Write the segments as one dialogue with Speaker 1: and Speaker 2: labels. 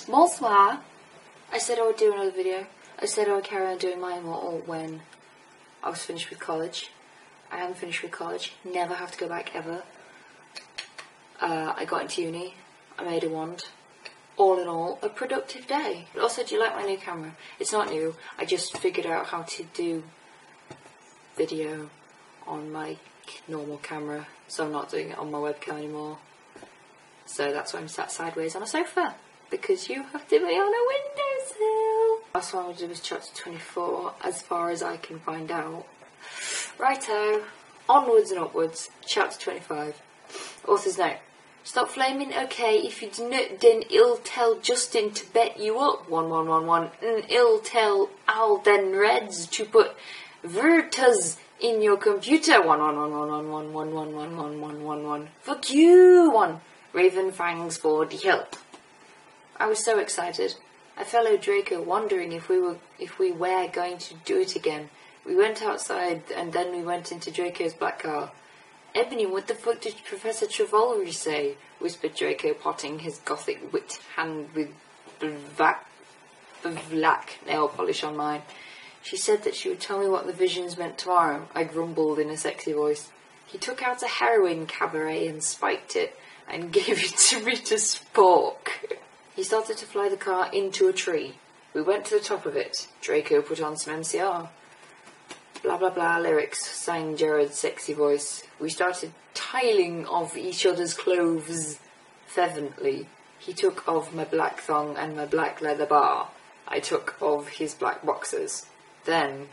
Speaker 1: Bonsoir. I said I would do another video. I said I would carry on doing my Immortal when I was finished with college. I haven't finished with college. Never have to go back ever. I got into uni. I made a wand. All in all, a productive day. But also, do you like my new camera? It's not new. I just figured out how to do video on my normal camera, so I'm not doing it on my webcam anymore. So that's why I'm sat sideways on a sofa, because you have to be on a windowsill. Last one I did was chapter 24, as far as I can find out. Righto, onwards and upwards, chapter 25. Author's note. Stop flaming, okay, if you do not, then I'll tell Justin to bet you up, 1111, and I'll tell Al then Reds to put Virtus in your computer, 111111111111. Fuck you, one. Raven Fangs for the help. I was so excited. I followed Draco, wondering if we were going to do it again. We went outside, and then we went into Draco's black car. Ebony, what the fuck did Professor Travolry say? Whispered Draco, potting his gothic wit hand with black nail polish on mine. She said that she would tell me what the visions meant tomorrow, I grumbled in a sexy voice. He took out a heroin cabaret and spiked it, and gave it to me to spork. He started to fly the car into a tree. We went to the top of it. Draco put on some MCR. Blah blah blah lyrics, sang Jared's sexy voice. We started tiling of each other's clothes fervently. He took off my black thong and my black leather bar. I took off his black boxers. Then...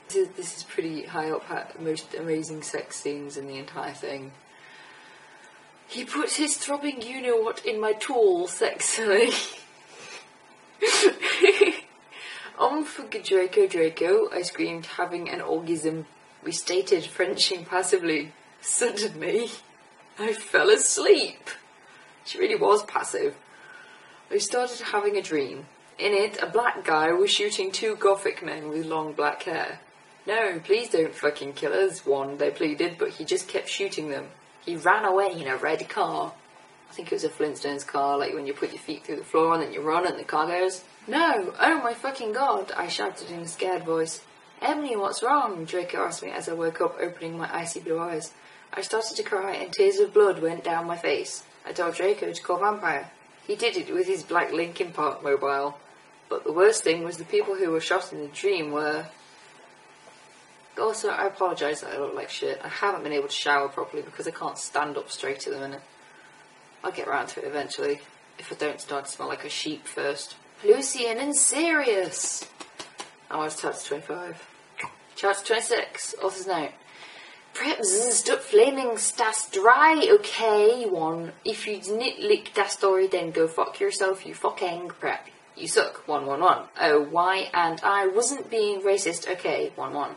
Speaker 1: this is pretty high up, most amazing sex scenes in the entire thing. He put his throbbing you-know-what in my tool sexily. Fuck Draco, I screamed, having an orgasm. We stated, Frenching passively. Suddenly, I fell asleep. She really was passive. I started having a dream. In it, a black guy was shooting two gothic men with long black hair. No, please don't fucking kill us, one, they pleaded, but he just kept shooting them. He ran away in a red car. I think it was a Flintstones car, like when you put your feet through the floor and then you run and the car goes. No! Oh my fucking god! I shouted in a scared voice. Ebony, what's wrong? Draco asked me as I woke up, opening my icy blue eyes. I started to cry and tears of blood went down my face. I told Draco to call Vampire. He did it with his black Linkin Park mobile. But the worst thing was the people who were shot in the dream were... Also, I apologise that I look like shit. I haven't been able to shower properly because I can't stand up straight at the minute. I'll get round to it eventually, if I don't start to smell like a sheep first. Lucian and Sirius! Oh, it's chapter 25. Chapter 26, author's note. Prep stop flaming stas dry, okay, one. If you didn't lick that story, then go fuck yourself, you fucking prep. You suck, 111. Oh, why? And I wasn't being racist, okay, 11.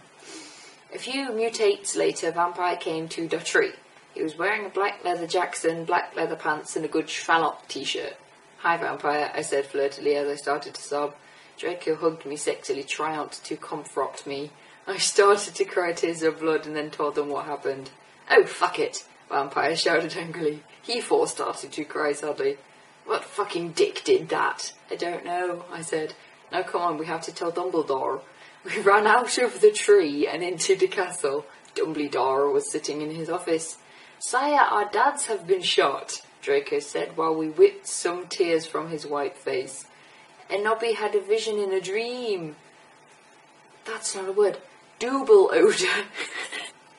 Speaker 1: A few mutates later, Vampire came to the tree. He was wearing a black leather Jackson, black leather pants, and a good Schwallop t-shirt. Hi, Vampire, I said flirtily as I started to sob. Draco hugged me sexily, trying to comfort me. I started to cry tears of blood and then told them what happened. Oh, fuck it, Vampire shouted angrily. He started to cry sadly. What fucking dick did that? I don't know, I said. Now come on, we have to tell Dumbledore. We ran out of the tree and into the castle. Dumbledore was sitting in his office. Sire, our dads have been shot, Draco said while we whipped some tears from his white face. And Nobby had a vision in a dream. That's not a word. Double odor.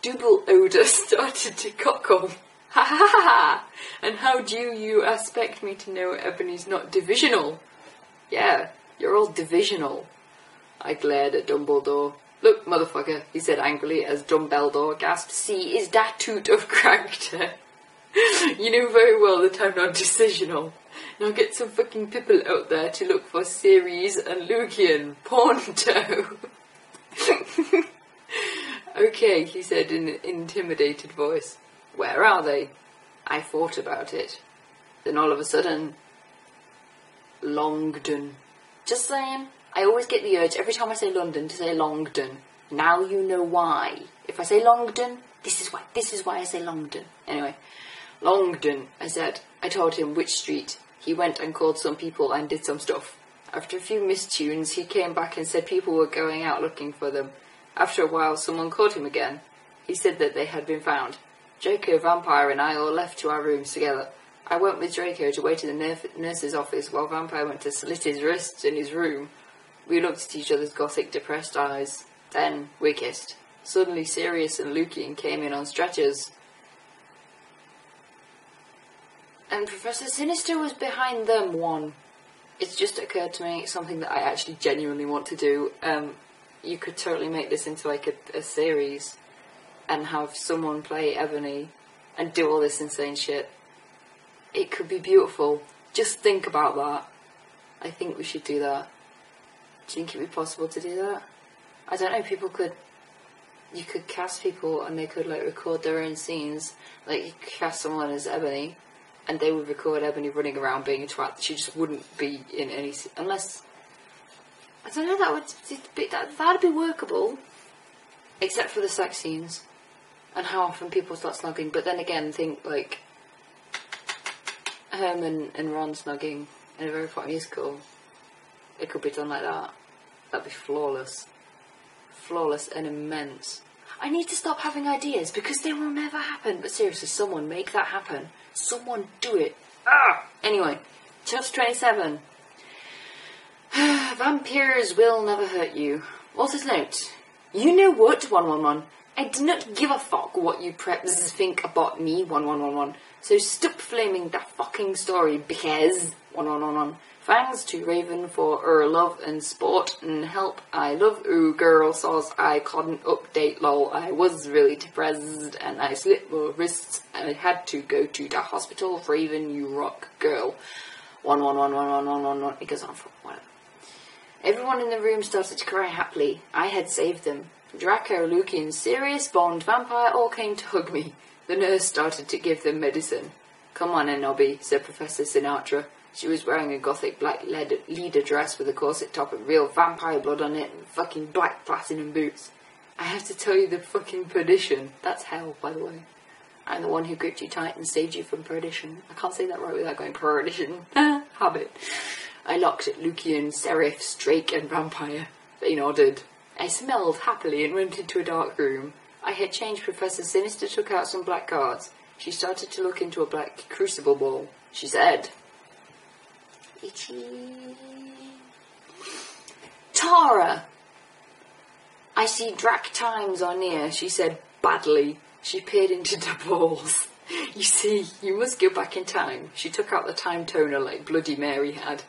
Speaker 1: Double odor started to cockle. Ha ha ha! And how do you expect me to know Ebony's not divisional? Yeah, you're all divisional. I glared at Dumbledore. Look, motherfucker, he said angrily as Dumbledore gasped. See, is that toot of character? You know very well that I'm not decisional. Now get some fucking people out there to look for Ceres and Lucian. Ponto! Okay, he said in an intimidated voice. Where are they? I thought about it. Then all of a sudden... Longdon. Just saying. I always get the urge every time I say London to say Longdon. Now you know why. If I say Longdon, this is why. This is why I say Longdon. Anyway, Longdon, I said. I told him which street. He went and called some people and did some stuff. After a few mistunes, he came back and said people were going out looking for them. After a while, someone called him again. He said that they had been found. Draco, Vampire and I all left to our rooms together. I went with Draco to wait in the nurse's office while Vampire went to slit his wrists in his room. We looked at each other's gothic, depressed eyes. Then we kissed. Suddenly Sirius and Lucian came in on stretchers. And Professor Sinister was behind them, one. It's just occurred to me, something that I actually genuinely want to do. You could totally make this into like a series and have someone play Ebony and do all this insane shit. It could be beautiful. Just think about that. I think we should do that. Do you think it'd be possible to do that? I don't know, you could cast people and they could like record their own scenes. Like you could cast someone as Ebony and they would record Ebony running around being a twat. She just wouldn't be in any unless, I don't know, that'd be workable. Except for the sex scenes and how often people start snugging. But then again, think like Herman and Ron snugging in a very funny musical. It could be done like that. That'd be flawless. Flawless and immense. I need to stop having ideas because they will never happen. But seriously, someone make that happen. Someone do it. Anyway, chapter 27. Vampires will never hurt you. Author's note. You know what, 1111. I do not give a fuck what you preps think about me, 1111. So stop flaming that fucking story because 1111. Thanks to Raven for her love and support and help. I love girl sauce. I couldn't update lol. I was really depressed and I slit my wrists and I had to go to the hospital. Raven, you rock girl. 11111111. It goes on for whatever. Everyone in the room started to cry happily. I had saved them. Draco, Lucian, Sirius, Bond, Vampire all came to hug me. The nurse started to give them medicine. Come on, Nobby, said Professor Sinatra. She was wearing a gothic black leather dress with a corset top and real vampire blood on it and fucking black platinum boots. I have to tell you the fucking perdition. That's hell, by the way. I'm the one who gripped you tight and saved you from perdition. I can't say that right without going perdition. Habit. I looked at Lucian, Seraph, Drake and Vampire. They nodded. I smelled happily and went into a dark room. I had changed. Professor Sinister took out some black cards. She started to look into a black crucible ball. She said, Itchy. Tara! I see Drac times are near, she said badly. She peered into the balls. You see, you must go back in time. She took out the time toner like Bloody Mary had.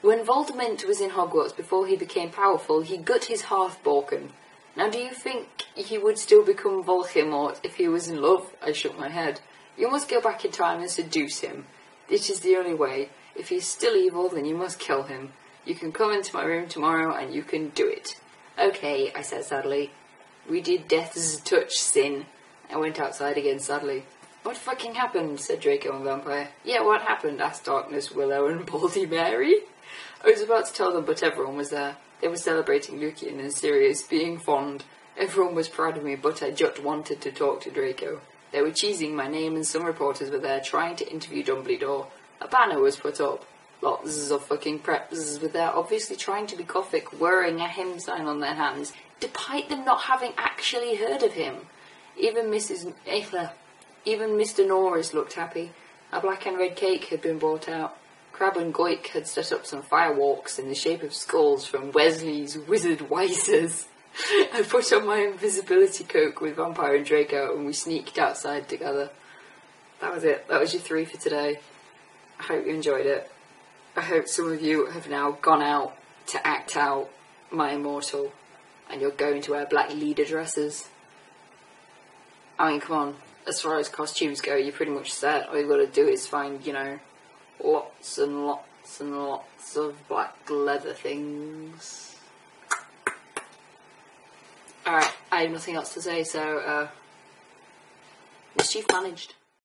Speaker 1: When Voldemort was in Hogwarts before he became powerful, he gut his Hearthbalken. Now do you think he would still become Voldemort if he was in love? I shook my head. You must go back in time and seduce him. It is the only way. If he's still evil, then you must kill him. You can come into my room tomorrow and you can do it. Okay, I said sadly. We did death's touch, Sin. I went outside again sadly. What fucking happened? Said Draco and Vampire. Yeah, what happened? Asked Darkness, Willow and Baldy Mary. I was about to tell them, but everyone was there. They were celebrating Lucian and Sirius being fond. Everyone was proud of me, but I just wanted to talk to Draco. They were cheesing my name and some reporters were there trying to interview Dumbledore. A banner was put up. Lots of fucking preps were there, obviously trying to be gothic, wearing a hymn sign on their hands, despite them not having actually heard of him. Even Mr. Norris looked happy. A black and red cake had been brought out. Crab and Goik had set up some fireworks in the shape of skulls from Wesley's wizard wisers. I put on my invisibility cloak with Vampire and Draco and we sneaked outside together. That was it. That was your 3 for today. I hope you enjoyed it. I hope some of you have now gone out to act out my Immortal and you're going to wear black leader dresses. I mean, come on. As far as costumes go, you're pretty much set. All you've got to do is find, lots and lots and lots of black leather things. Alright, I have nothing else to say, so, mischief managed.